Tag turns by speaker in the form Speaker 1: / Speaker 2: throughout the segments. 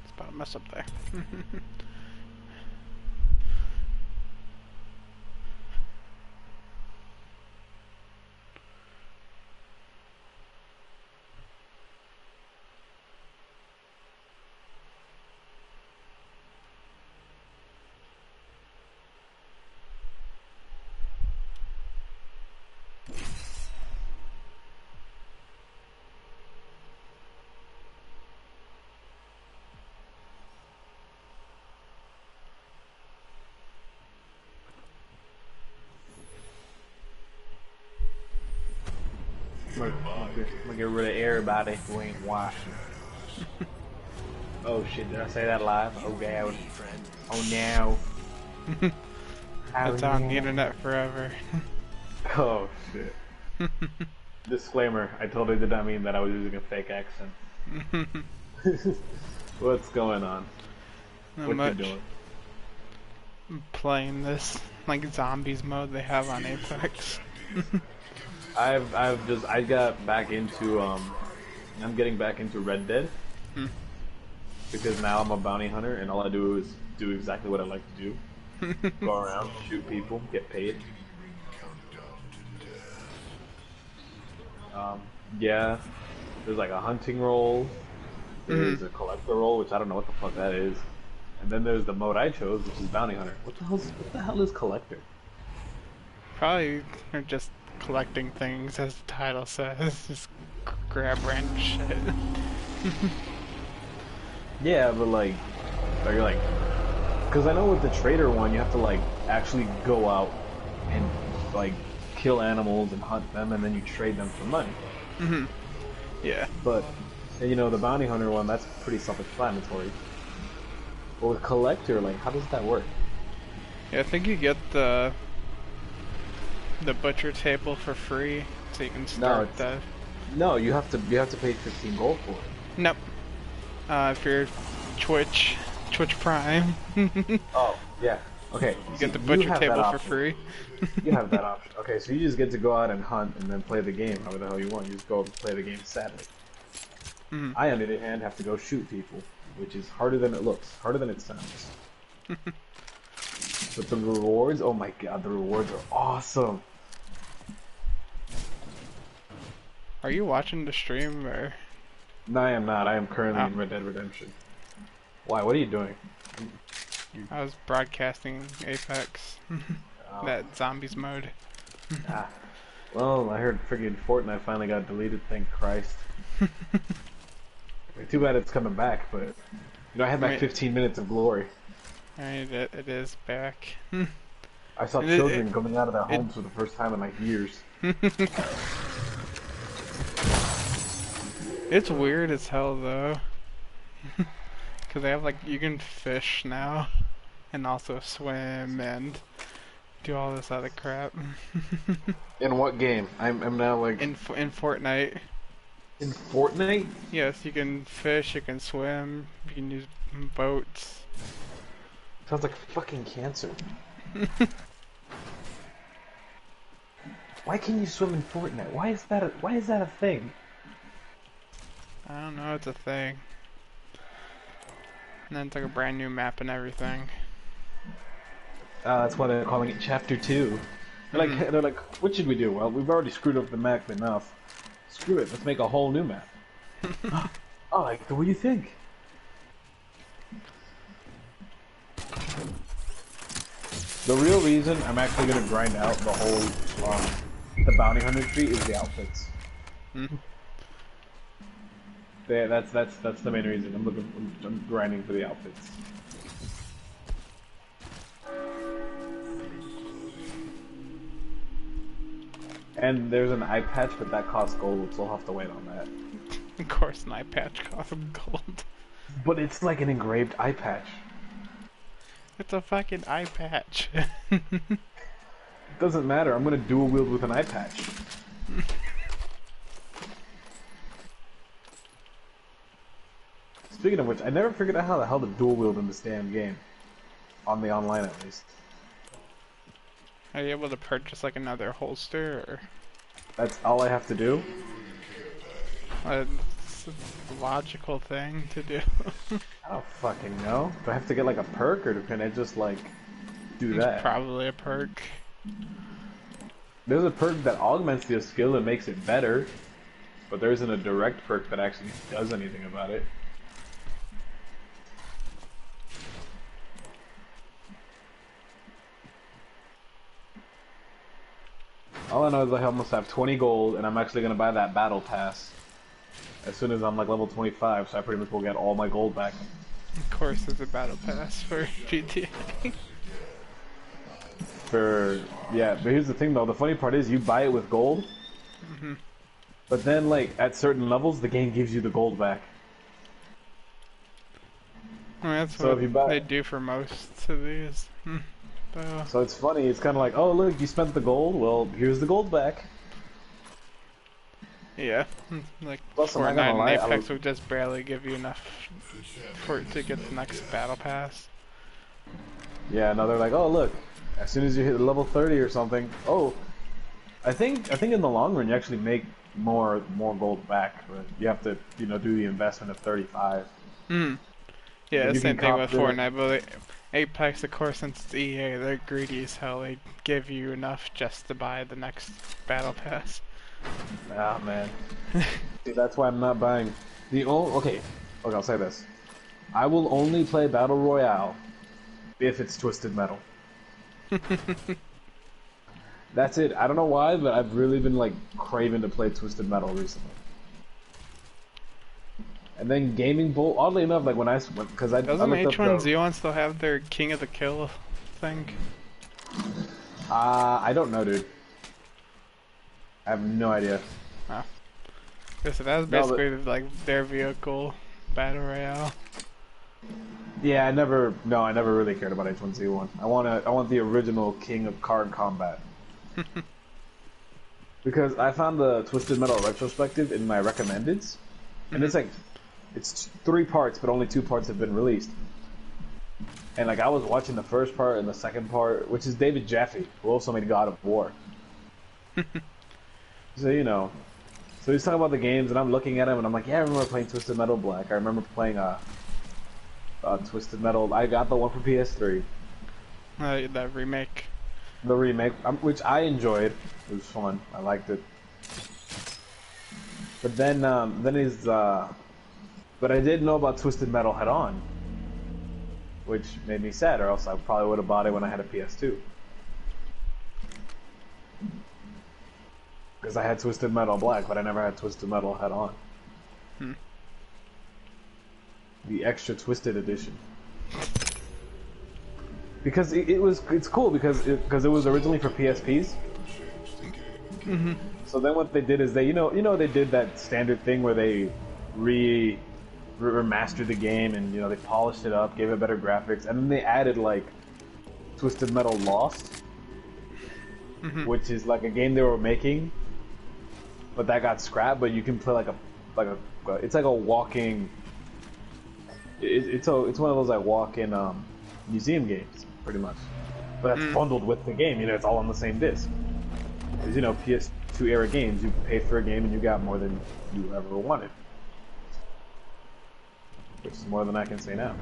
Speaker 1: It's about to mess up there.
Speaker 2: I'm gonna get rid of everybody who ain't watching. Oh shit, did I say that live? Oh god. Oh no.
Speaker 1: That's on the internet forever.
Speaker 2: Oh shit. Disclaimer, I totally did not mean that I was using a fake accent. What's going on?
Speaker 1: Not
Speaker 2: What
Speaker 1: much.
Speaker 2: you doing?
Speaker 1: I'm playing this like zombies mode they have on Apex.
Speaker 2: I got back into I'm getting back into Red Dead because now I'm a bounty hunter and all I do is do exactly what I like to do. Go around, shoot people, get paid. Yeah, there's like a hunting role, there's a collector role, which I don't know what the fuck that is, and then there's the mode I chose, which is bounty hunter. What the hell is collector?
Speaker 1: Probably they're just collecting things, as the title says. Just grab random shit.
Speaker 2: Yeah, but like, are you like, because I know with the trader one, you have to like actually go out and like kill animals and hunt them, and then you trade them for money.
Speaker 1: Yeah.
Speaker 2: But you know, the bounty hunter one, that's pretty self-explanatory. But with collector, like, how does that work?
Speaker 1: Yeah, I think you get the butcher table for free, so you can start the.
Speaker 2: No, you have to pay 15 gold for it.
Speaker 1: Nope. If you're Twitch Prime, you
Speaker 2: Oh, yeah. Okay.
Speaker 1: get the butcher table for free.
Speaker 2: You have that option. Okay, so you just get to go out and hunt and then play the game however the hell you want. You just go and play the game Saturday. I, on the other hand, have to go shoot people, which is harder than it looks, harder than it sounds. But the rewards, oh my god, the rewards are awesome.
Speaker 1: Are you watching the stream or?
Speaker 2: No, I am not. I am currently in Red Dead Redemption. Why? What are you doing?
Speaker 1: I was broadcasting Apex. That zombies mode.
Speaker 2: Well, I heard friggin' Fortnite finally got deleted, thank Christ. Too bad it's coming back, but you know, I had my 15 minutes of glory.
Speaker 1: Alright, it is back.
Speaker 2: I saw children coming out of their homes for the first time in like years.
Speaker 1: It's weird as hell though. Cause they have like, you can fish now, and also swim and do all this other crap.
Speaker 2: In what game? I'm now like...
Speaker 1: In Fortnite.
Speaker 2: In Fortnite?
Speaker 1: Yes, you can fish, you can swim, you can use boats.
Speaker 2: Sounds like fucking cancer. Why can you swim in Fortnite? Why is that a thing?
Speaker 1: I don't know, it's a thing. And then it's like a brand new map and everything.
Speaker 2: That's why they're calling it Chapter 2. They're like, what should we do? Well, we've already screwed up the map enough. Screw it, let's make a whole new map. I like the way you think. The real reason I'm actually going to grind out the whole, the bounty hunter tree is the outfits. Yeah, that's the main reason. I'm grinding for the outfits. And there's an eye patch, but that costs gold, so I'll have to wait on that.
Speaker 1: Of course, an eye patch costs gold.
Speaker 2: But it's like an engraved eye patch.
Speaker 1: It's a fucking eye patch.
Speaker 2: It doesn't matter. I'm gonna dual wield with an eye patch. Speaking of which, I never figured out how the hell to dual wield in this damn game. On the online, at least.
Speaker 1: Are you able to purchase like another holster, or?
Speaker 2: That's all I have to do?
Speaker 1: Let's the logical thing to do.
Speaker 2: I don't fucking know. Do I have to get like a perk, or can I just like do
Speaker 1: It's
Speaker 2: that?
Speaker 1: probably a perk.
Speaker 2: There's a perk that augments your skill and makes it better, but there isn't a direct perk that actually does anything about it. All I know is I almost have 20 gold, and I'm actually gonna buy that battle pass as soon as I'm like level 25, so I pretty much will get all my gold back.
Speaker 1: Of course, there's a battle pass for GTA.
Speaker 2: Yeah, but here's the thing though, the funny part is you buy it with gold, but then like at certain levels the game gives you the gold back.
Speaker 1: I mean, that's
Speaker 2: So
Speaker 1: what
Speaker 2: if you buy,
Speaker 1: they do for most of these.
Speaker 2: so it's funny, it's kind of like, oh look, you spent the gold, well here's the gold back.
Speaker 1: Yeah, like
Speaker 2: Plus, I'm not
Speaker 1: Fortnite
Speaker 2: gonna
Speaker 1: and
Speaker 2: lie,
Speaker 1: Apex would just barely give you enough for it to get the next battle pass.
Speaker 2: Yeah, no, they're like, oh look, as soon as you hit level 30 or something, oh, I think in the long run you actually make more gold back, but you have to do the investment of 35.
Speaker 1: Yeah,
Speaker 2: But you
Speaker 1: same
Speaker 2: can
Speaker 1: thing
Speaker 2: cop
Speaker 1: with
Speaker 2: the
Speaker 1: Fortnite, but Apex, of course, since it's EA, they're greedy as hell. They give you enough just to buy the next battle pass.
Speaker 2: Ah man, see that's why I'm not buying okay, I'll say this: I will only play Battle Royale if it's Twisted Metal. That's it. I don't know why, but I've really been like craving to play Twisted Metal recently. And then Gaming Bolt, oddly enough, like when because I
Speaker 1: Doesn't
Speaker 2: looked up
Speaker 1: H1Z1 still have their King of the Kill thing?
Speaker 2: I don't know, dude. I have no idea.
Speaker 1: Oh. Yeah, so that was basically like their vehicle battle royale.
Speaker 2: Yeah, I never really cared about H1Z1. I want the original King of Card Combat. Because I found the Twisted Metal retrospective in my recommendeds, and it's 3 parts, but only 2 parts have been released. And like I was watching the first part and the second part, which is David Jaffe, who also made God of War. So so he's talking about the games, and I'm looking at him, and I'm like, yeah, I remember playing Twisted Metal Black. I remember playing Twisted Metal. I got the one for PS3.
Speaker 1: That remake.
Speaker 2: The remake, which I enjoyed. It was fun. I liked it. But then but I didn't know about Twisted Metal Head On, which made me sad, or else I probably would have bought it when I had a PS2. Because I had Twisted Metal Black, but I never had Twisted Metal Head On. The extra Twisted edition. Because it's cool because it was originally for PSPs. So then what they did is they they did that standard thing where they remastered the game, and they polished it up, gave it better graphics, and then they added like Twisted Metal Lost, which is like a game they were making, but that got scrapped. But you can play it's like a walking. It's one of those like walk-in museum games, pretty much. But that's bundled with the game. It's all on the same disc. Because PS2 era games, you paid for a game and you got more than you ever wanted, which is more than I can say now.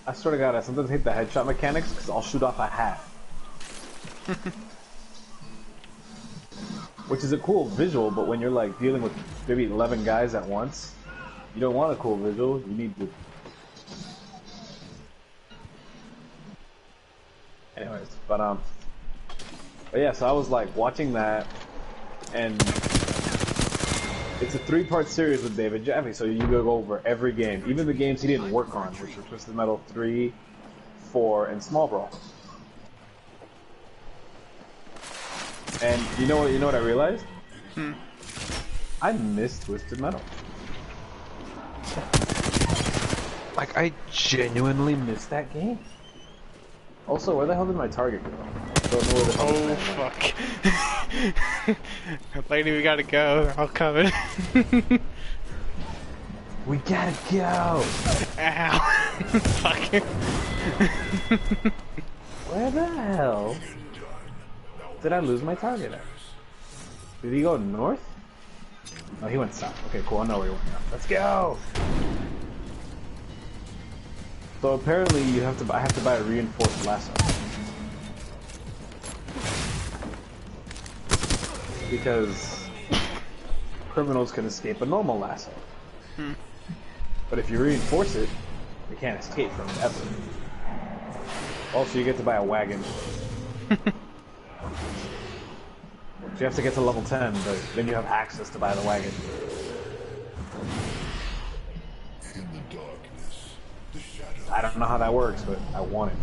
Speaker 2: I swear to God, I sometimes hate the headshot mechanics because I'll shoot off a hat. Which is a cool visual, but when you're like dealing with maybe 11 guys at once, you don't want a cool visual, you need to... Anyways, but yeah, so I was like watching that, and it's a 3-part series with David Jaffe, so you go over every game, even the games he didn't work on, which were Twisted Metal 3, 4, and Small Brawl. And you know what I realized? I miss Twisted Metal. Like, I genuinely miss that game. Also, where the hell did my target go? Don't know where the hell
Speaker 1: fuck. Lady, we gotta go. They're all coming.
Speaker 2: We gotta go!
Speaker 1: Ow. Fuck.
Speaker 2: Where the hell did I lose my target at? Did he go north? Oh, he went south. Okay, cool. I know where he went now. Let's go! So apparently you have to. I have to buy a reinforced lasso because criminals can escape a normal lasso, but if you reinforce it, they can't escape from it ever. Also, you get to buy a wagon. So you have to get to level 10, but then you have access to buy the wagon. I don't know how that works, but I want it.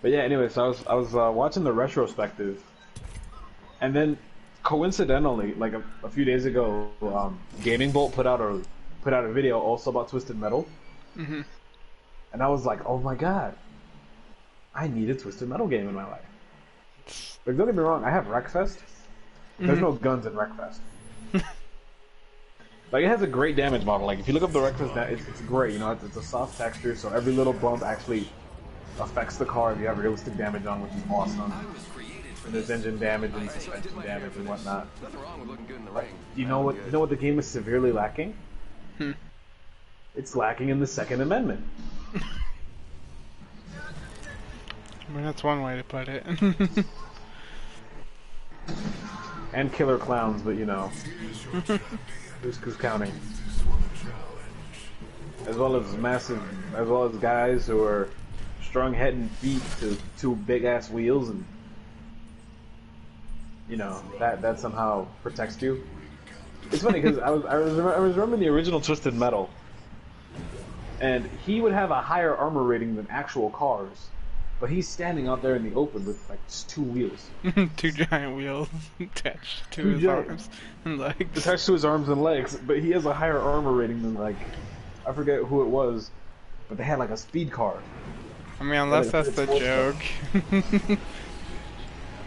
Speaker 2: But yeah, anyway, so I was watching the retrospective, and then coincidentally, like a few days ago, Gaming Bolt put out a video also about Twisted Metal, and I was like, oh my god, I need a Twisted Metal game in my life. Like, don't get me wrong, I have Wreckfest. There's no guns in Wreckfest. Like, it has a great damage model. Like, if you look up the Wreckfest, it's great. You know, it's a soft texture, so every little bump actually affects the car if you have realistic damage on, which is awesome. And there's engine damage and suspension damage and whatnot. But you know what the game is severely lacking? It's lacking in the Second Amendment.
Speaker 1: I mean, that's one way to put it.
Speaker 2: And killer clowns, but you know, who's counting? As well as guys who are strung head and feet to two big ass wheels, and you know that somehow protects you. It's funny because I was remembering the original Twisted Metal, and he would have a higher armor rating than actual cars. But he's standing out there in the open with like just two wheels.
Speaker 1: Two giant wheels attached to his arms and legs.
Speaker 2: Attached to his arms and legs, but he has a higher armor rating than, like, I forget who it was, but they had like a speed car.
Speaker 1: I mean, unless that's the joke.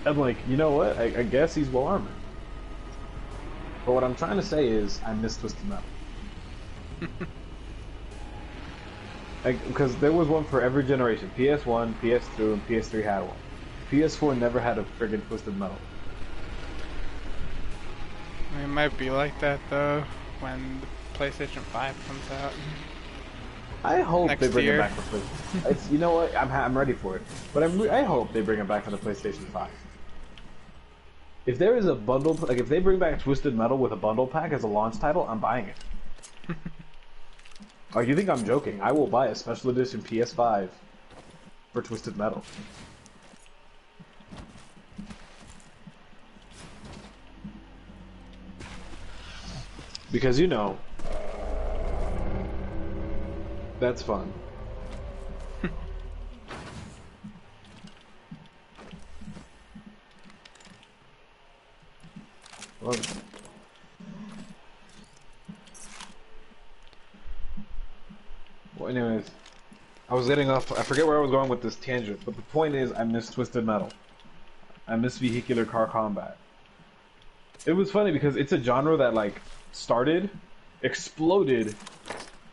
Speaker 2: I'm like, you know what? I guess he's well armored. But what I'm trying to say is, I miss Twisted Metal. Because there was one for every generation. PS1, PS2, and PS3 had one. PS4 never had a friggin' Twisted Metal.
Speaker 1: I mean, it might be like that though when the PlayStation 5 comes out.
Speaker 2: I hope
Speaker 1: Next
Speaker 2: they bring
Speaker 1: year.
Speaker 2: it back for PlayStation. You know what? I'm ready for it. But I hope they bring it back for the PlayStation 5. If there is a bundle, like if they bring back Twisted Metal with a bundle pack as a launch title, I'm buying it. Oh, you think I'm joking? I will buy a special edition PS5 for Twisted Metal. Because, you know, that's fun. Well, anyways, I was getting off. I forget where I was going with this tangent, but the point is, I miss Twisted Metal. I miss vehicular car combat. It was funny because it's a genre that like started, exploded,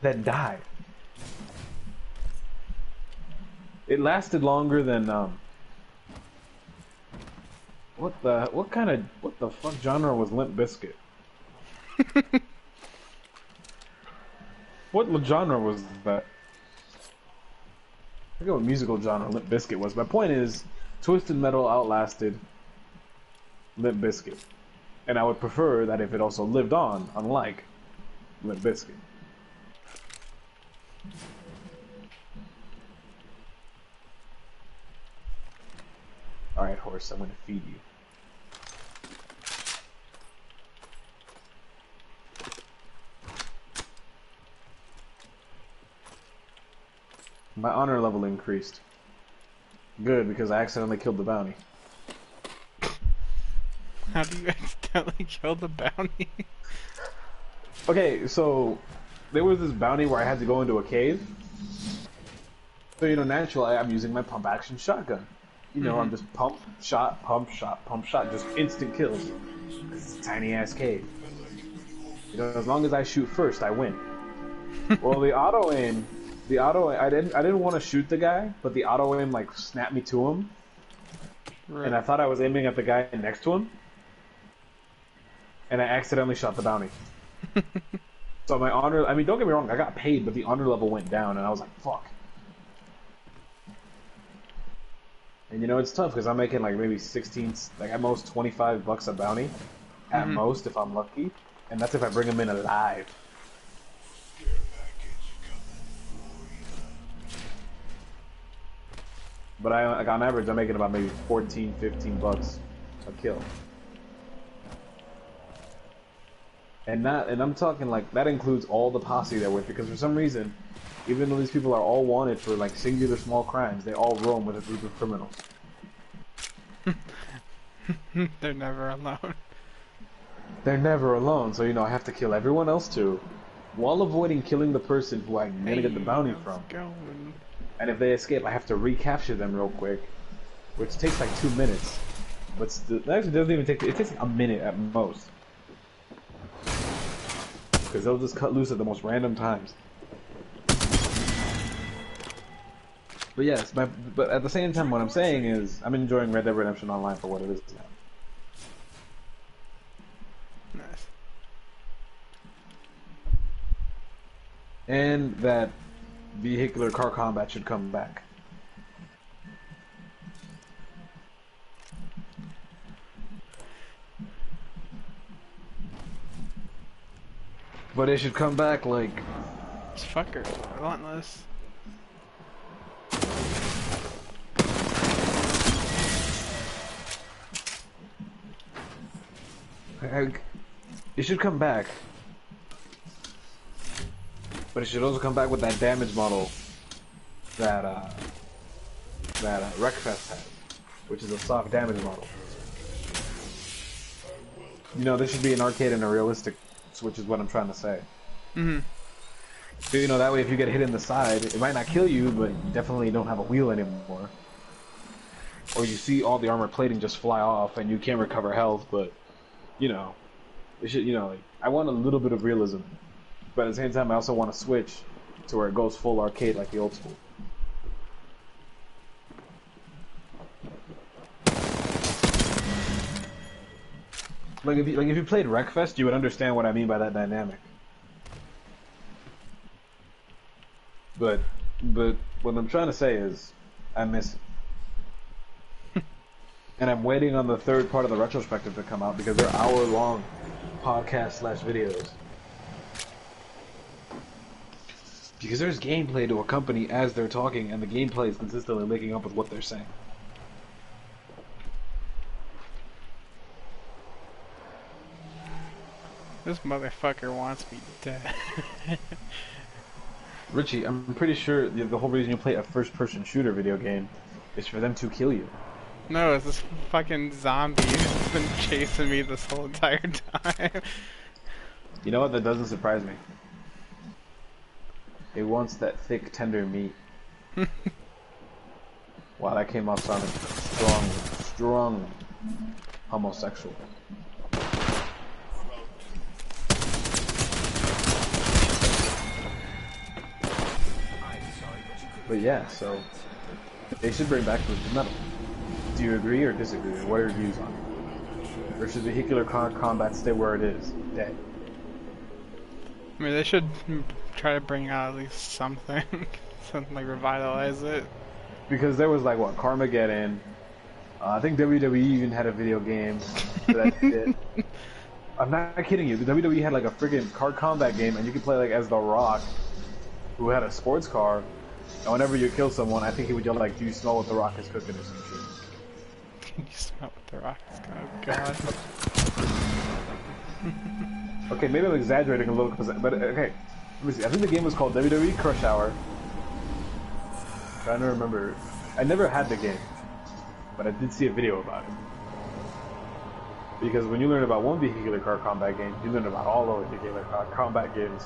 Speaker 2: then died. It lasted longer than what the fuck genre was Limp Bizkit? What genre was that? I forget what musical genre Limp Bizkit was. My point is, Twisted Metal outlasted Limp Bizkit. And I would prefer that if it also lived on, unlike Limp Bizkit. Alright, horse, I'm gonna feed you. My honor level increased. Good, because I accidentally killed the bounty.
Speaker 1: How do you accidentally kill the bounty?
Speaker 2: Okay, so there was this bounty where I had to go into a cave. So, you know, naturally I'm using my pump action shotgun. You know, I'm just pump, shot, just instant kills. It's a tiny ass cave. As long as I shoot first, I win. Well, I didn't want to shoot the guy, but the auto aim like snapped me to him,
Speaker 1: Right.
Speaker 2: and I thought I was aiming at the guy next to him, and I accidentally shot the bounty. So my honor, I mean, don't get me wrong, I got paid, but the honor level went down, and I was like, fuck. And it's tough because I'm making like maybe 16, like at most $25 a bounty, at most if I'm lucky, and that's if I bring him in alive. But like on average, I'm making about maybe 14, $15 a kill. And I'm talking like that includes all the posse they're with, because for some reason, even though these people are all wanted for like singular small crimes, they all roam with a group of criminals.
Speaker 1: They're never alone.
Speaker 2: They're never alone, so I have to kill everyone else too, while avoiding killing the person who I'm gonna get the bounty from.
Speaker 1: Going.
Speaker 2: And if they escape, I have to recapture them real quick, which takes like 2 minutes. But it actually doesn't even take. It takes like a minute at most, because they'll just cut loose at the most random times. But yes, but at the same time, what I'm saying is I'm enjoying Red Dead Redemption Online for what it is now.
Speaker 1: Nice.
Speaker 2: And that vehicular car combat should come back. But it should come back like...
Speaker 1: This fucker's relentless.
Speaker 2: It should come back. But it should also come back with that damage model that Wreckfest has, which is a soft damage model. There should be an arcade and a realistic, which is what I'm trying to say. So, that way if you get hit in the side, it might not kill you, but you definitely don't have a wheel anymore. Or you see all the armor plating just fly off and you can't recover health, but, it should, like, I want a little bit of realism. But at the same time, I also want to switch to where it goes full arcade like the old school. Like if you played Wreckfest, you would understand what I mean by that dynamic. But what I'm trying to say is, I miss it. And I'm waiting on the third part of the retrospective to come out, because they're hour-long podcast/videos. Because there's gameplay to accompany as they're talking, and the gameplay is consistently linking up with what they're saying.
Speaker 1: This motherfucker wants me dead.
Speaker 2: Richie, I'm pretty sure the whole reason you play a first-person shooter video game is for them to kill you.
Speaker 1: No, it's this fucking zombie who's been chasing me this whole entire time.
Speaker 2: You know what? That doesn't surprise me. It wants that thick, tender meat. Wow, that came off sounding strong homosexual. But yeah, so they should bring back Twisted Metal. Do you agree or disagree? What are your views on it? Or should vehicular combat stay where it is, dead?
Speaker 1: I mean, they should try to bring out at least something, something like revitalize it.
Speaker 2: Because there was like what, Carmageddon. I think WWE even had a video game for that shit. I'm not kidding you. The WWE had like a friggin' car combat game, and you could play like as The Rock, who had a sports car. And whenever you kill someone, I think he would yell like, "Do you smell what The Rock is cooking?" or some shit.
Speaker 1: Can you smell what The Rock is cooking? Oh God.
Speaker 2: Okay, maybe I'm exaggerating a little, but okay. Let me see. I think the game was called WWE Crush Hour. I'm trying to remember. I never had the game, but I did see a video about it. Because when you learn about one vehicular car combat game, you learn about all the vehicular car combat games.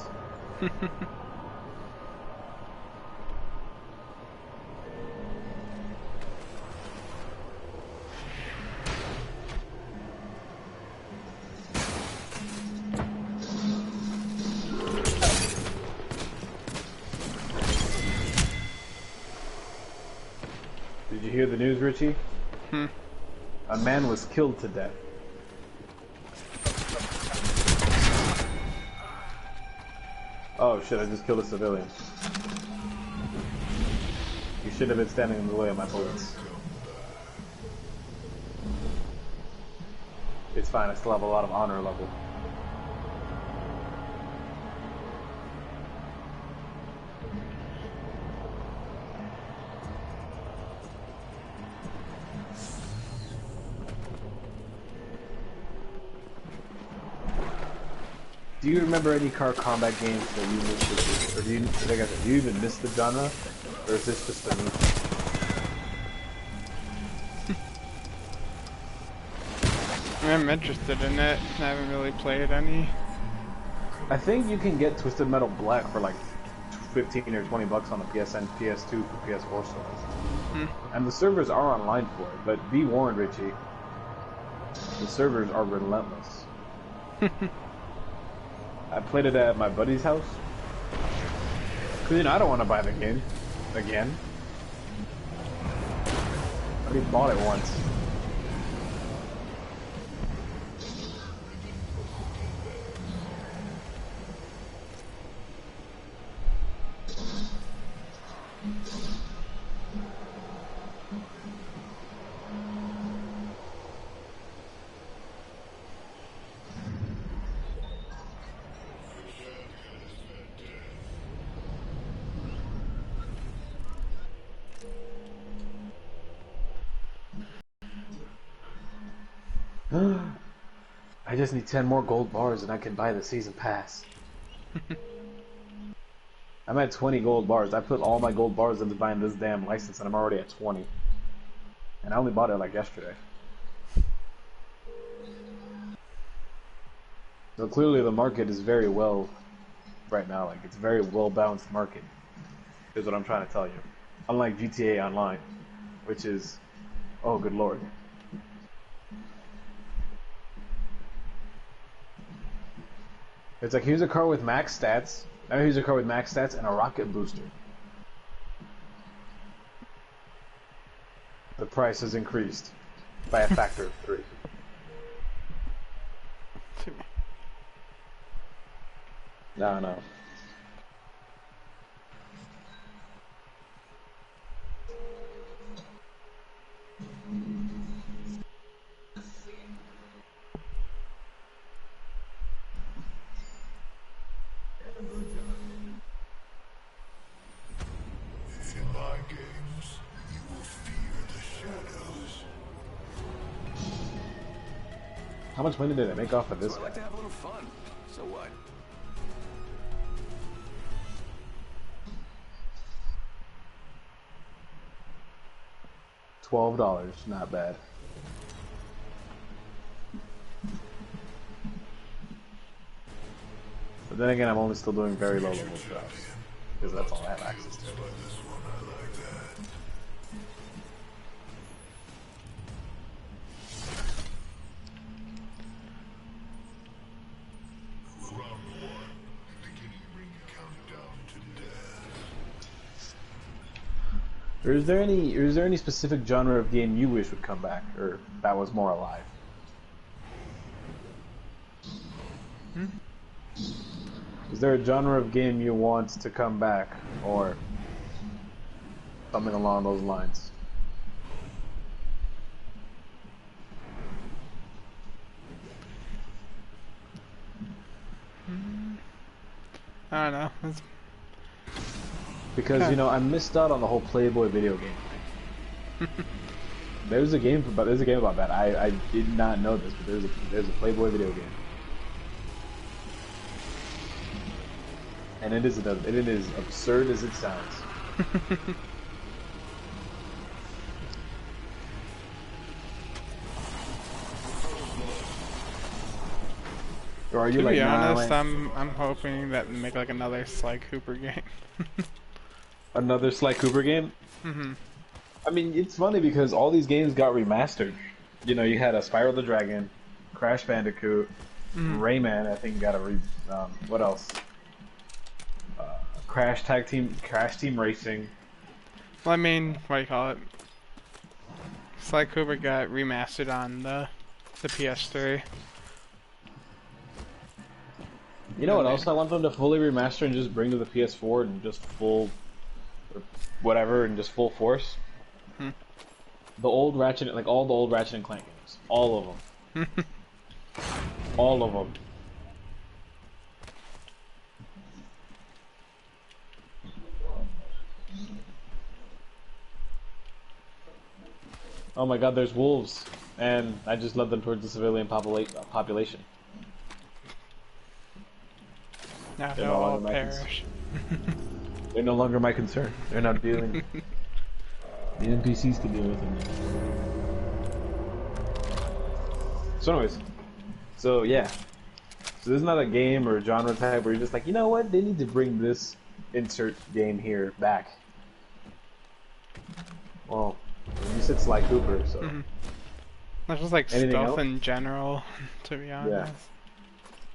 Speaker 2: you hear the news, Richie?
Speaker 1: Hmm.
Speaker 2: A man was killed to death. Oh shit, I just killed a civilian. You should have been standing in the way of my bullets. It's fine, I still have a lot of honor level. Do you remember any car combat games that you missed, or do you, like I said, do you even miss the genre, or is this just a me?
Speaker 1: I'm interested in it. I haven't really played any.
Speaker 2: I think you can get Twisted Metal Black for like 15 or 20 bucks on the PSN, PS2 for PS4 stores. And the servers are online for it, but be warned, Richie, the servers are relentless. I played it at my buddy's house. Cause you know, I don't want to buy the game again. I already bought it once. I just need 10 more gold bars and I can buy the season pass. I'm at 20 gold bars. I put all my gold bars into buying this damn license and I'm already at 20. And I only bought it like yesterday. So clearly the market is very well right now. Like, it's a very well balanced market, is what I'm trying to tell you. Unlike GTA Online, which is, oh good lord. It's like, here's a car with max stats. Now here's a car with max stats and a rocket booster. The price has increased by a factor of 3. No.
Speaker 3: In my games, you will fear the shadows.
Speaker 2: How much money did I make off of this
Speaker 4: So I
Speaker 2: guy?
Speaker 4: like to have a little fun. So what?
Speaker 2: $12, not bad. But then again, I'm only still doing very low level jobs, because that's all I have access to.
Speaker 3: By this one, I like that. Round 1. Beginning ring countdown to death.
Speaker 2: Or is there any specific genre of game you wish would come back, or that was more alive? Is there a genre of game you want to come back, or something along those lines?
Speaker 1: I don't know. It's
Speaker 2: Because, you know, I missed out on the whole Playboy video game thing. There's a game about that. I did not know this, but there's a Playboy video game. And it is absurd as it sounds. Or are you
Speaker 1: To
Speaker 2: like,
Speaker 1: be
Speaker 2: nah,
Speaker 1: honest,
Speaker 2: man.
Speaker 1: I'm hoping that they make like another Sly Cooper game.
Speaker 2: Another Sly Cooper game? I mean, it's funny because all these games got remastered. You know, you had a Spyro the Dragon, Crash Bandicoot, Rayman. I think got a what else? Crash Team Racing.
Speaker 1: Well, I mean, what do you call it? Sly Cooper got remastered on the PS3.
Speaker 2: You know what else I want them to fully remaster and just bring to the PS4 and just full, or whatever, and just full force?
Speaker 1: Hmm.
Speaker 2: The old Ratchet, like all the old Ratchet and Clank games, all of them, all of them. Oh my God, there's wolves, and I just led them towards the civilian population.
Speaker 1: Now
Speaker 2: They're
Speaker 1: they'll
Speaker 2: no
Speaker 1: all
Speaker 2: longer my
Speaker 1: perish.
Speaker 2: They're no longer my concern. They're not dealing. The NPCs can deal with them. So anyways, so yeah. So this is not a game or a genre type where you're just like, you know what, they need to bring this insert game here back. Well, you said Sly Cooper, so.
Speaker 1: That's just like
Speaker 2: Anything
Speaker 1: stealth
Speaker 2: else?
Speaker 1: in general, to be honest.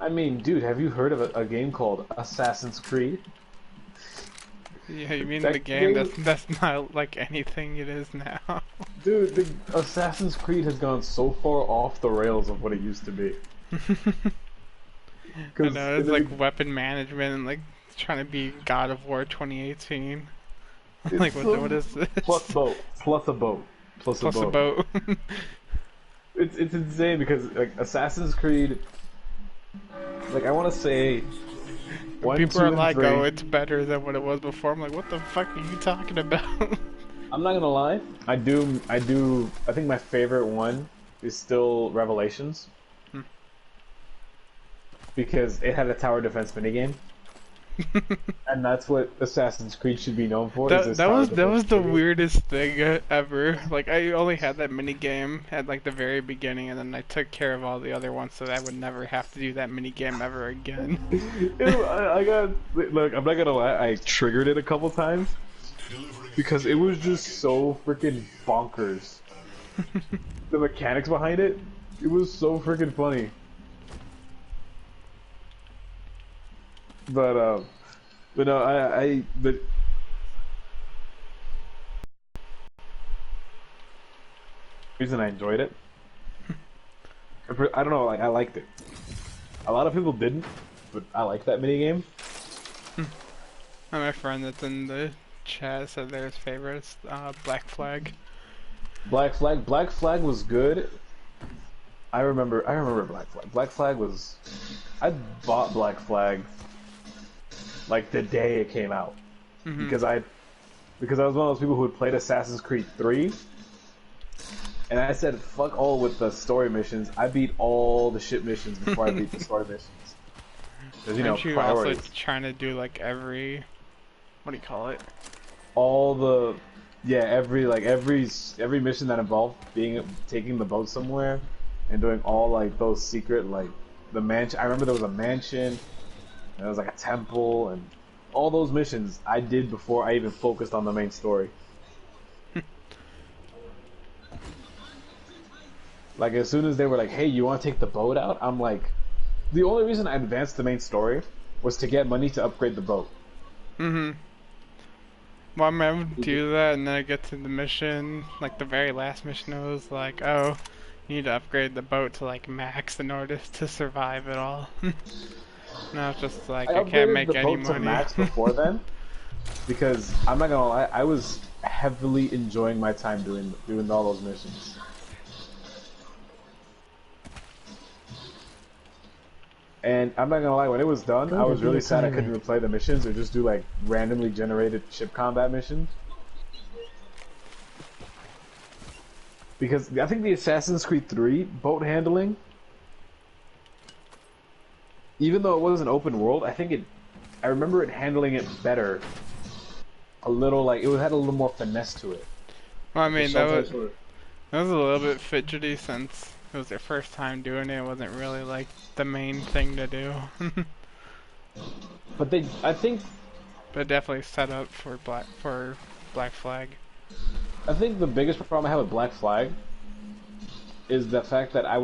Speaker 2: I mean, dude, have you heard of a game called Assassin's Creed?
Speaker 1: Yeah, you mean
Speaker 2: That
Speaker 1: the game
Speaker 2: game-
Speaker 1: that's not like anything it is now?
Speaker 2: Dude, the Assassin's Creed has gone so far off the rails of what it used to be.
Speaker 1: I know, it's like weapon management and like trying to be God of War 2018. Like, what is this?
Speaker 2: Plus boat, plus a boat, plus
Speaker 1: Plus
Speaker 2: a
Speaker 1: a
Speaker 2: boat.
Speaker 1: boat.
Speaker 2: It's insane because like Assassin's Creed, like I want to say, one,
Speaker 1: People
Speaker 2: two,
Speaker 1: are
Speaker 2: and
Speaker 1: like,
Speaker 2: three.
Speaker 1: oh, it's better than what it was before. I'm like, what the fuck are you talking about?
Speaker 2: I'm not gonna lie, I think my favorite one is still Revelations because it had a tower defense minigame. And that's what Assassin's Creed should be known for. is this
Speaker 1: That
Speaker 2: tower
Speaker 1: was
Speaker 2: defense
Speaker 1: the
Speaker 2: minigame.
Speaker 1: weirdest thing ever. Like, I only had that mini game at like the very beginning, and then I took care of all the other ones, so that I would never have to do that mini game ever again.
Speaker 2: I got look. I'm not gonna lie. I triggered it a couple times because it was just so freaking bonkers. The mechanics behind it, it was so freaking funny. But no, but reason I enjoyed it. I don't know, like I liked it. A lot of people didn't, but I liked that minigame.
Speaker 1: And my friend that's in the chat said their favorites, Black Flag.
Speaker 2: Black Flag was good. I remember Black Flag. Black Flag was, I bought Black Flag like the day it came out because I was one of those people who had played Assassin's Creed 3, and I said fuck all with the story missions. I beat all the ship missions before I beat the story missions. Because
Speaker 1: Aren't you
Speaker 2: priorities.
Speaker 1: also trying to do like every, what do you call it?
Speaker 2: All the every mission that involved taking the boat somewhere and doing all like those secret like the mansion. I remember there was a mansion and there was like a temple and all those missions I did before I even focused on the main story. Like as soon as they were like, "Hey, you want to take the boat out?" I'm like, the only reason I advanced the main story was to get money to upgrade the boat.
Speaker 1: Well, I remember to do that, and then I get to the mission, like the very last mission, it was like, oh, you need to upgrade the boat to like max in order to survive it all. Now it's just like, I can't
Speaker 2: upgraded
Speaker 1: make
Speaker 2: the
Speaker 1: any
Speaker 2: boat to
Speaker 1: money.
Speaker 2: max before then, because I'm not gonna lie, I was heavily enjoying my time doing all those missions. And I'm not gonna lie, when it was done, I was really sad I couldn't replay the missions or just do like randomly generated ship combat missions. Because I think the Assassin's Creed 3 boat handling, even though it was an open world, I remember it handling it better. A little like, it had a little more finesse to it.
Speaker 1: Well, I mean,
Speaker 2: Sometimes
Speaker 1: that was a little bit fidgety since it was their first time doing it. It wasn't really like the main thing to do.
Speaker 2: But I think
Speaker 1: definitely set up for Black Flag.
Speaker 2: I think the biggest problem I have with Black Flag is the fact that I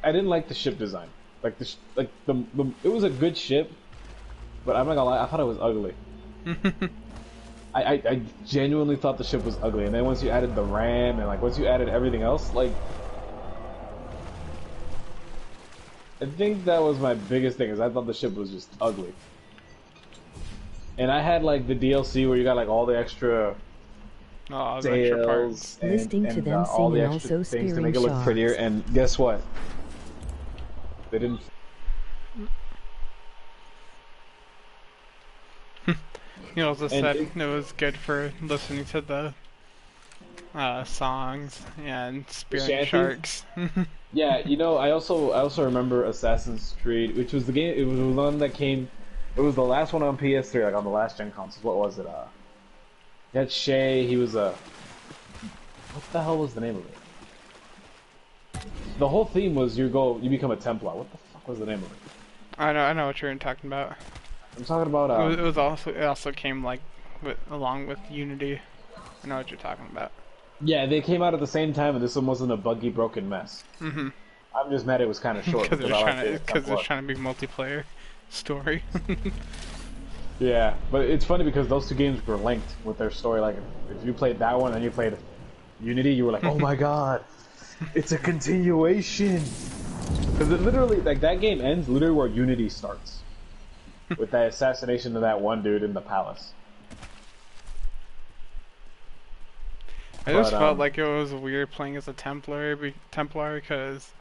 Speaker 2: didn't like the ship design. Like it was a good ship, but I'm not gonna lie, I thought it was ugly. I genuinely thought the ship was ugly, and then once you added the RAM and like once you added everything else, like I think that was my biggest thing is I thought the ship was just ugly. And I had like the DLC where you got like all the extra
Speaker 1: Oh, the extra
Speaker 2: sails
Speaker 1: parts.
Speaker 2: and all the extra things to make it look prettier. And guess what? They didn't.
Speaker 1: You also said it was good for listening to the songs and spearing sharks.
Speaker 2: Yeah, you know, I also remember Assassin's Creed, which was the game. It was the one that came. It was the last one on PS3, like on the last gen consoles. What was it? You had Shay. He was a. What the hell was the name of it? The whole theme was you become a Templar. What the fuck was the name of it?
Speaker 1: I know what you're talking about.
Speaker 2: I'm talking about.
Speaker 1: It also came like along with Unity. I know what you're talking about.
Speaker 2: Yeah, they came out at the same time, and this one wasn't a buggy, broken mess.
Speaker 1: Mm-hmm.
Speaker 2: I'm just mad it was kind of short
Speaker 1: because they're trying to be multiplayer story.
Speaker 2: Yeah, but it's funny because those two games were linked with their story. Like, if you played that one and you played Unity, you were like, "Oh my god, it's a continuation!" Because it literally, like, that game ends literally where Unity starts, with that assassination of that one dude in the palace.
Speaker 1: I just felt like it was weird playing as a Templar because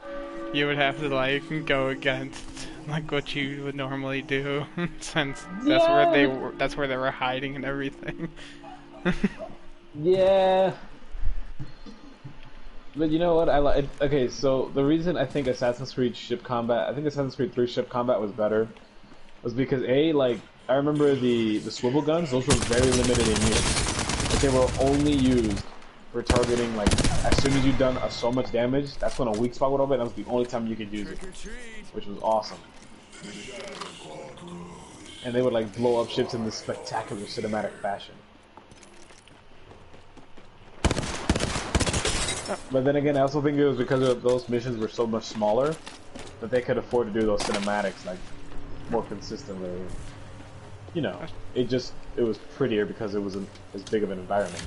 Speaker 1: you would have to like go against like what you would normally do since that's where they were hiding and everything.
Speaker 2: Yeah. But you know what? I like. Okay, so the reason I think Assassin's Creed ship combat, I think Assassin's Creed 3 ship combat was better, was because like I remember the swivel guns; those were very limited in use. But they were only used for targeting, like, as soon as you've done so much damage, that's when a weak spot would open. That was the only time you could use it, which was awesome. And they would like blow up ships in this spectacular cinematic fashion. But then again, I also think it was because those missions were so much smaller that they could afford to do those cinematics like more consistently. You know, it was prettier because it wasn't as big of an environment.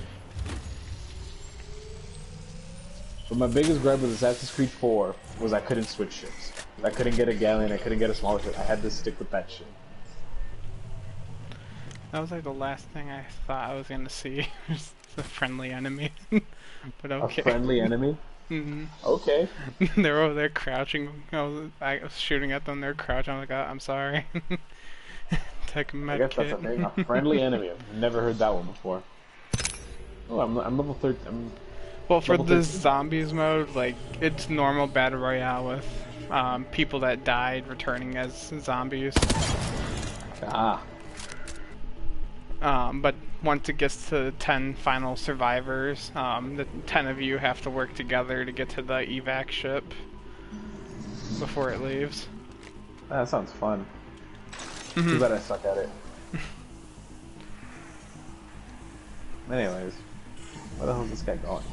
Speaker 2: But my biggest gripe with Assassin's Creed 4 was I couldn't switch ships. I couldn't get a galleon, I couldn't get a smaller ship. I had to stick with that ship.
Speaker 1: That was like the last thing I thought I was gonna see. Just a friendly enemy. But okay.
Speaker 2: A friendly enemy?
Speaker 1: Mm-hmm.
Speaker 2: Okay.
Speaker 1: They were over there crouching. I was shooting at them, they were crouching. I'm like, oh, I'm sorry. Take a med
Speaker 2: I guess that's a thing. A friendly enemy. I've never heard that one before. Oh, I'm level 13.
Speaker 1: Well, for the zombies mode, like, it's normal battle royale with people that died returning as zombies.
Speaker 2: Ah.
Speaker 1: But once it gets to 10 final survivors, the 10 of you have to work together to get to the evac ship before it leaves.
Speaker 2: That sounds fun. Too bad I suck at it. Anyways, where the hell is this guy going?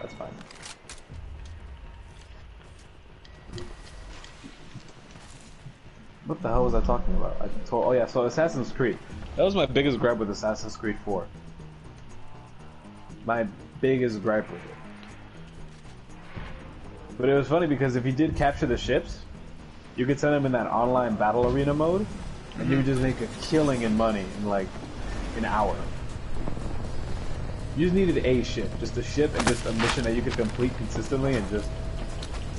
Speaker 2: That's fine. What the hell was I talking about? Oh yeah, so Assassin's Creed. That was my biggest gripe with Assassin's Creed 4. My biggest gripe with it. But it was funny because if you did capture the ships, you could send them in that online battle arena mode, and you would just make a killing in money in like an hour. You just needed a ship, just a ship and just a mission that you could complete consistently and just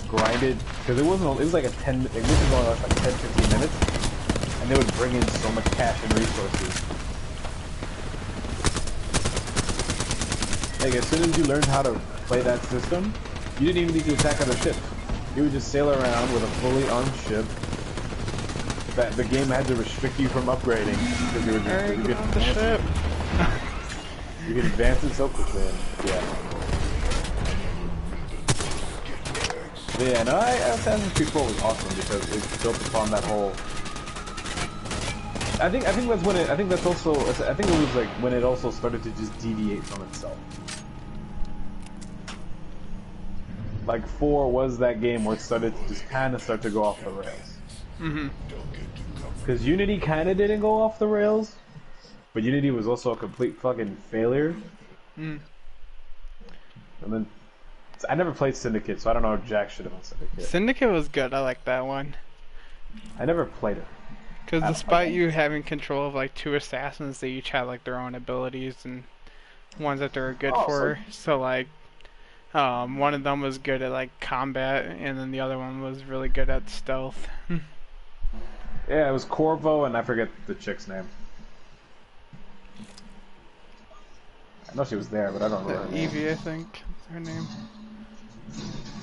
Speaker 2: grind it, because it was like a 10, like, this is only like 10-15 minutes, and they would bring in so much cash and resources. Like, as soon as you learned how to play that system, you didn't even need to attack other ships. You would just sail around with a fully armed ship that the game had to restrict you from upgrading because you were just you could advance
Speaker 1: ship.
Speaker 2: You could advance it so quickly. Yeah. But yeah, no, Assassin's Creed 4 was awesome because it built upon that whole. I think that's when it. I think that's also. I think it was like when it also started to just deviate from itself. like 4 was that game where it started to just kind of start to go off the rails.
Speaker 1: Mm-hmm.
Speaker 2: Because Unity kind of didn't go off the rails, but Unity was also a complete fucking failure.
Speaker 1: Mm.
Speaker 2: And then I never played Syndicate, so I don't know jack shit about Syndicate.
Speaker 1: Syndicate was good. I like that one.
Speaker 2: I never played it.
Speaker 1: Because
Speaker 2: I don't
Speaker 1: despite
Speaker 2: like
Speaker 1: you having control of like 2 assassins, they each have like their own abilities and ones that they're good
Speaker 2: Oh, so
Speaker 1: for. So like, one of them was good at like combat, and then the other one was really good at stealth.
Speaker 2: yeah, it was Corvo, and I forget the chick's name. I know she was there, but I don't remember her name.
Speaker 1: Evie, I think, is her name.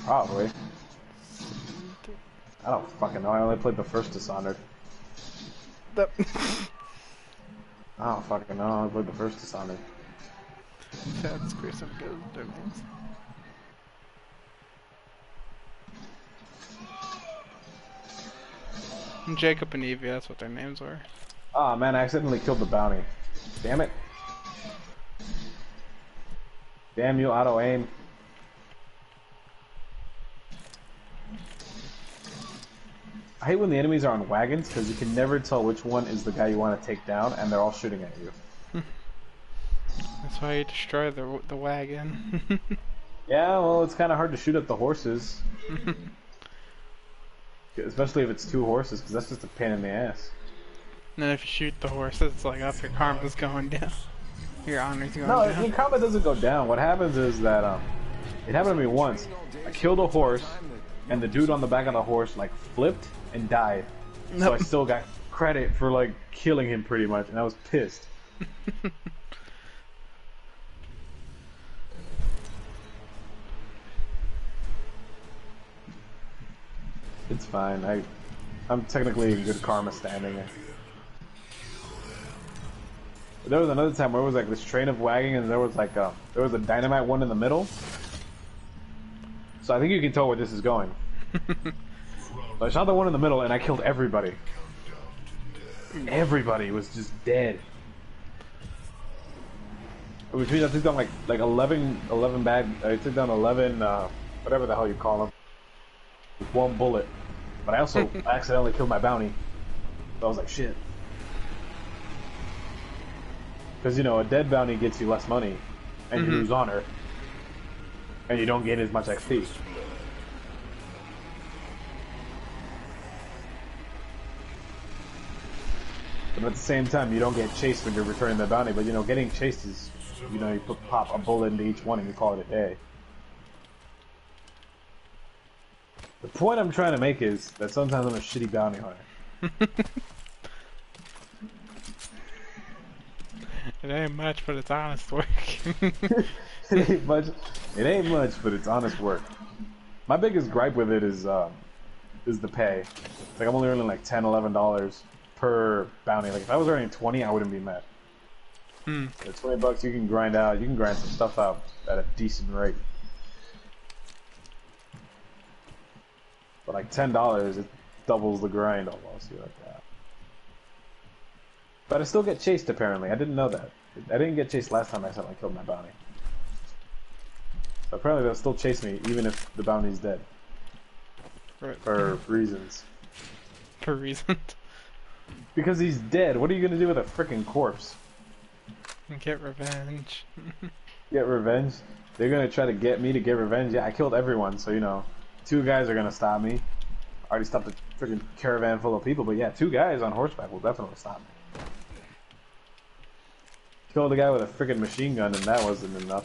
Speaker 2: Probably. I don't fucking know. I only played the first Dishonored.
Speaker 1: The
Speaker 2: I don't fucking know. I only played the first Dishonored.
Speaker 1: That's gruesome good their names. And Jacob and Evie, that's what their names were.
Speaker 2: Oh man, I accidentally killed the bounty. Damn it. Damn you, auto aim. I hate when the enemies are on wagons because you can never tell which one is the guy you want to take down, and they're all shooting at you.
Speaker 1: That's why you destroy the wagon.
Speaker 2: Yeah, well, it's kind of hard to shoot at the horses. Especially if it's 2 horses, because that's just a pain in the ass.
Speaker 1: And then if you shoot the horses, it's like, oh, your karma's going down. Your honor's going
Speaker 2: No,
Speaker 1: down.
Speaker 2: your combat doesn't go down. What happens is that, it happened to me once. I killed a horse, and the dude on the back of the horse, like, flipped and died. So I still got credit for, like, killing him pretty much, and I was pissed. It's fine. I'm technically in good karma standing. There was another time where it was like this train of wagging, and there was like there was a dynamite one in the middle. So I think you can tell where this is going. So I shot the one in the middle, and I killed everybody. Everybody was just dead. Which means I took down like 11 bad. I took down 11 whatever the hell you call them with 1 bullet. But I also accidentally killed my bounty. So I was like, shit. Because, you know, a dead bounty gets you less money, and you lose honor, and you don't gain as much XP. But at the same time, you don't get chased when you're returning the bounty, but, you know, getting chased is, you know, you pop a bullet into each one and you call it a day. The point I'm trying to make is that sometimes I'm a shitty bounty hunter.
Speaker 1: It ain't much, but it's honest work.
Speaker 2: It ain't much. It ain't much, but it's honest work. My biggest gripe with it is the pay. It's like I'm only earning like $10, $11 per bounty. Like if I was earning 20, I wouldn't be mad. At 20 bucks, you can grind out. You can grind some stuff out at a decent rate. But like $10, it doubles the grind almost. You like that. But I still get chased apparently. I didn't know that. I didn't get chased last time I accidentally killed my bounty. So apparently they'll still chase me even if the bounty's dead. For reasons.
Speaker 1: For reasons.
Speaker 2: Because he's dead. What are you gonna do with a freaking corpse?
Speaker 1: Get revenge.
Speaker 2: Get revenge? They're gonna try to get me to get revenge? Yeah, I killed everyone, so you know, 2 guys are gonna stop me. I already stopped a freaking caravan full of people, but yeah, 2 guys on horseback will definitely stop me. Killed a guy with a freaking machine gun, and that wasn't enough.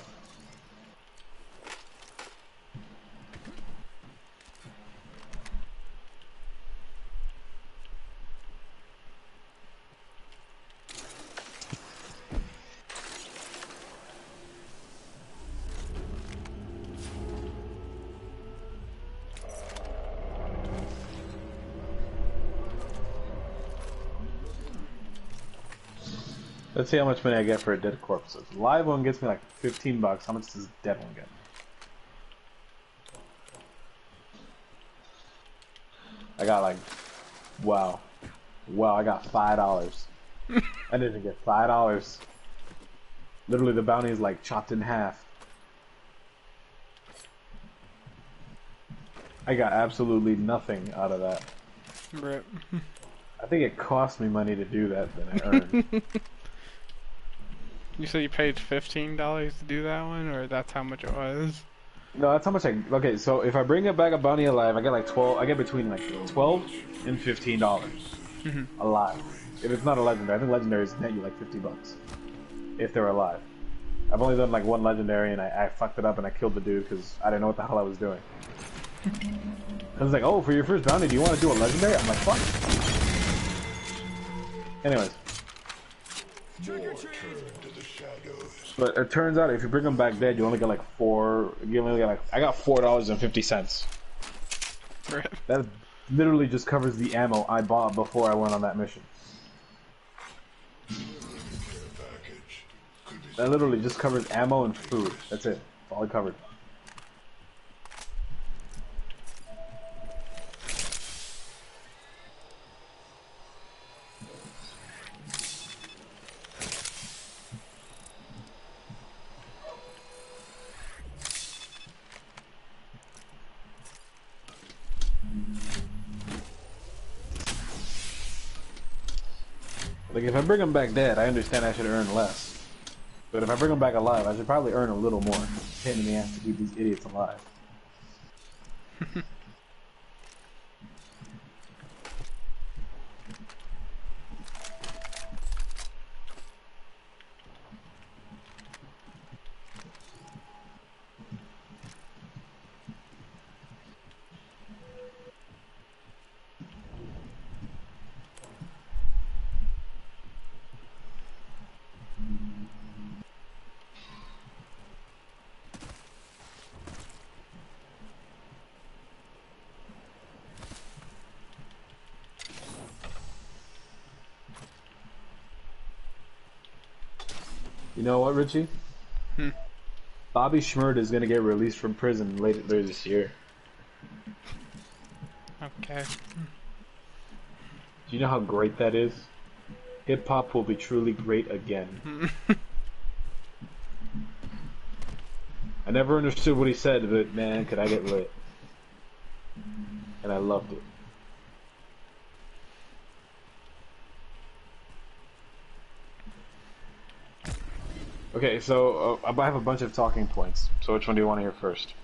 Speaker 2: Let's see how much money I get for a dead corpse. So the live one gets me like 15 bucks. How much does the dead one get me? I got like, wow. Wow, I got $5. I didn't get $5. Literally the bounty is like chopped in half. I got absolutely nothing out of that.
Speaker 1: Rip.
Speaker 2: I think it cost me money to do that than I earned.
Speaker 1: You said you paid $15 to do that one, or that's how much it was?
Speaker 2: No, that's how much I. Okay, so if I bring it back a bounty alive, I get like 12. I get between like 12 and $15 alive. If it's not a legendary, I think legendaries net you like $50 if they're alive. I've only done like one legendary, and I fucked it up and I killed the dude because I didn't know what the hell I was doing. I was like, oh, for your first bounty, do you want to do a legendary? I'm like, fuck. Anyways.
Speaker 3: More turn to the shadows.
Speaker 2: But it turns out if you bring them back dead, you only get like four. You only get like I got $4.50.
Speaker 1: Rip.
Speaker 2: That literally just covers the ammo I bought before I went on that mission.
Speaker 3: Package. Could be
Speaker 2: That literally just covers ammo and food. That's it. That's all it covered. Like, if I bring them back dead, I understand I should earn less. But if I bring them back alive, I should probably earn a little more. It's a pain in the ass to keep these idiots alive. You know what, Richie?
Speaker 1: Hmm.
Speaker 2: Bobby Schmurd is gonna get released from prison later this year.
Speaker 1: Okay.
Speaker 2: Do you know how great that is? Hip hop will be truly great again. I never understood what he said, but man, could I get lit. And I loved it. Okay, so I have a bunch of talking points. So which one do you want to hear first?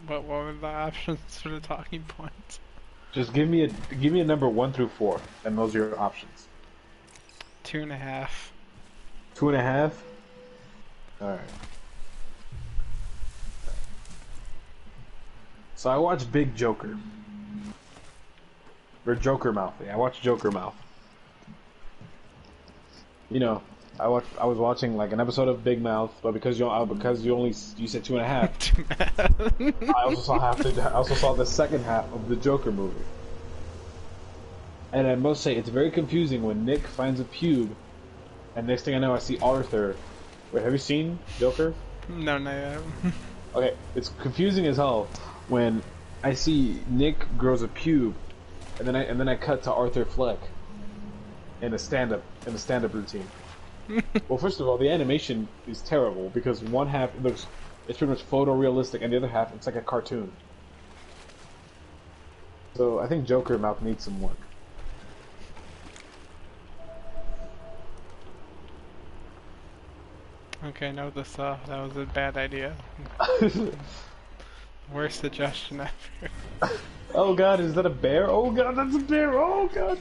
Speaker 1: What were the options for the talking points?
Speaker 2: Just give me a number 1 through 4, and those are your options.
Speaker 1: 2.5.
Speaker 2: 2.5. All right. So I watched Big Joker. Or Joker Mouth. Yeah, I watched Joker Mouth. You know, I was watching like an episode of Big Mouth, but because you said 2.5, I also saw the second half of the Joker movie. And I must say, it's very confusing when Nick finds a pube, and next thing I know, I see Arthur. Wait, have you seen Joker?
Speaker 1: No, not yet.
Speaker 2: Okay, it's confusing as hell when I see Nick grows a pube, and then I cut to Arthur Fleck in a stand-up routine. Well, first of all, the animation is terrible because one half it's pretty much photorealistic, and the other half it's like a cartoon. So I think Joker Mouth needs some work.
Speaker 1: Okay, note this off. That was a bad idea. Worst suggestion ever.
Speaker 2: Oh god, is that a bear? Oh god, that's a bear! Oh god!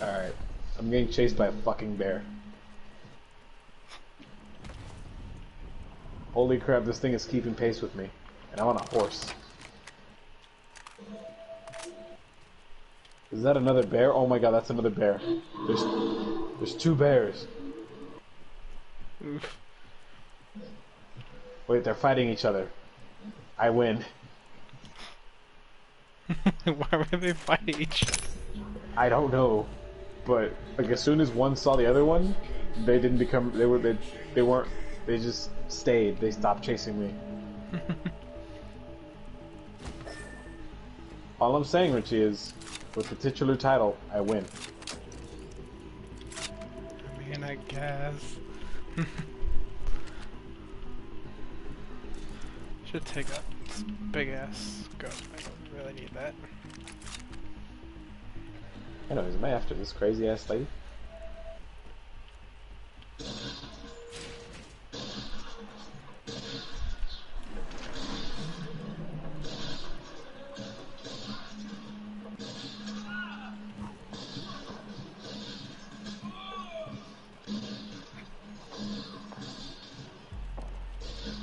Speaker 2: Alright, I'm getting chased by a fucking bear. Holy crap, this thing is keeping pace with me. And I'm on a horse. Is that another bear? Oh my god, that's another bear. There's 2 bears.
Speaker 1: Oof.
Speaker 2: Wait, they're fighting each other. I win.
Speaker 1: Why would they fight each other?
Speaker 2: I don't know, but like as soon as one saw the other one, they didn't become. They weren't. They just stayed. They stopped chasing me. All I'm saying, Richie, is with the titular title, I win.
Speaker 1: I mean, I guess. Should take this big ass gun. I don't really need that.
Speaker 2: Anyways, am I after this crazy ass lady?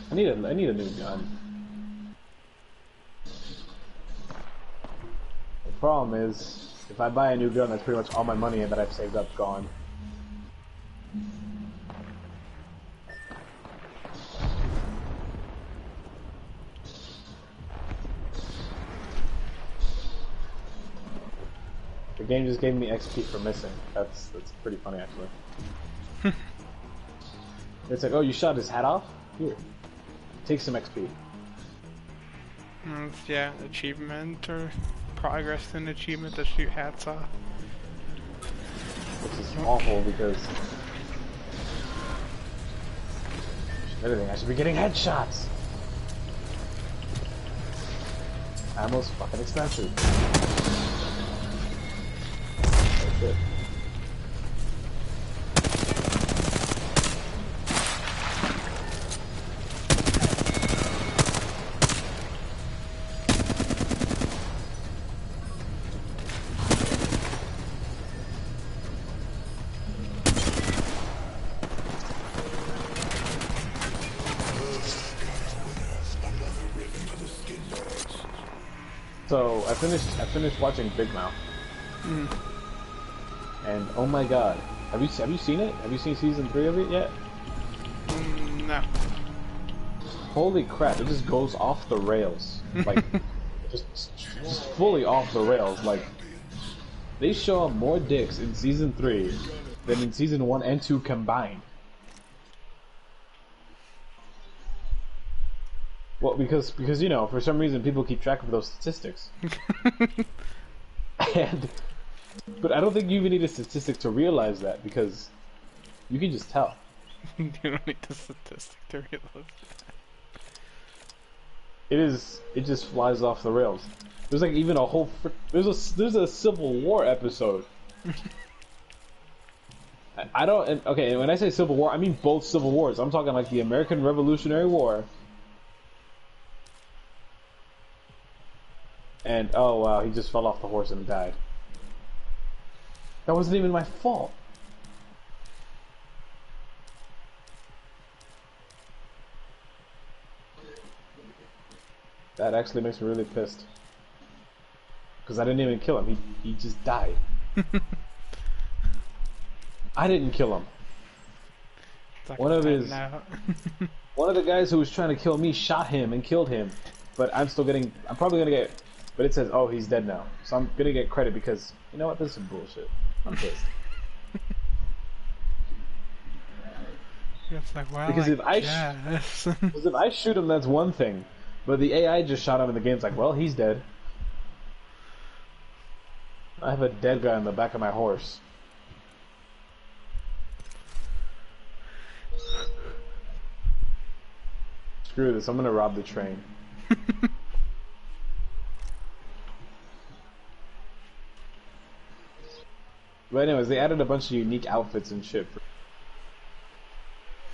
Speaker 2: I need a new gun. The problem is, if I buy a new gun, that's pretty much all my money that I've saved up gone. The game just gave me XP for missing. That's pretty funny actually. It's like, oh, you shot his hat off? Here, take some XP.
Speaker 1: Yeah, achievement or progress in achievement to shoot hats off.
Speaker 2: Which is awful because everything I should be getting headshots. Ammo's fucking expensive. Oh shit. So I finished watching Big Mouth, and oh my god, have you seen it? Have you seen season 3 of it yet?
Speaker 1: No.
Speaker 2: Holy crap! It just goes off the rails, like just fully off the rails. Like they show more dicks in season 3 than in season 1 and 2 combined. Well, because you know, for some reason people keep track of those statistics. But I don't think you even need a statistic to realize that, because you can just tell.
Speaker 1: You don't need the statistic to realize that.
Speaker 2: It just flies off the rails. There's like even a whole there's a Civil War episode. I don't okay, and when I say Civil War, I mean both Civil Wars. I'm talking like the American Revolutionary War. And oh wow, he just fell off the horse and died. That wasn't even my fault. That actually makes me really pissed. Because I didn't even kill him, he just died. I didn't kill him.
Speaker 1: Like
Speaker 2: One of the guys who was trying to kill me shot him and killed him. But I'm probably gonna get, but it says, oh, he's dead now. So I'm gonna get credit because, you know what, this is bullshit. I'm pissed.
Speaker 1: It's like, well,
Speaker 2: Because if I shoot him, that's one thing. But the AI just shot him and the game's like, well, he's dead. I have a dead guy on the back of my horse. Screw this, I'm gonna rob the train. But anyways, they added a bunch of unique outfits and shit.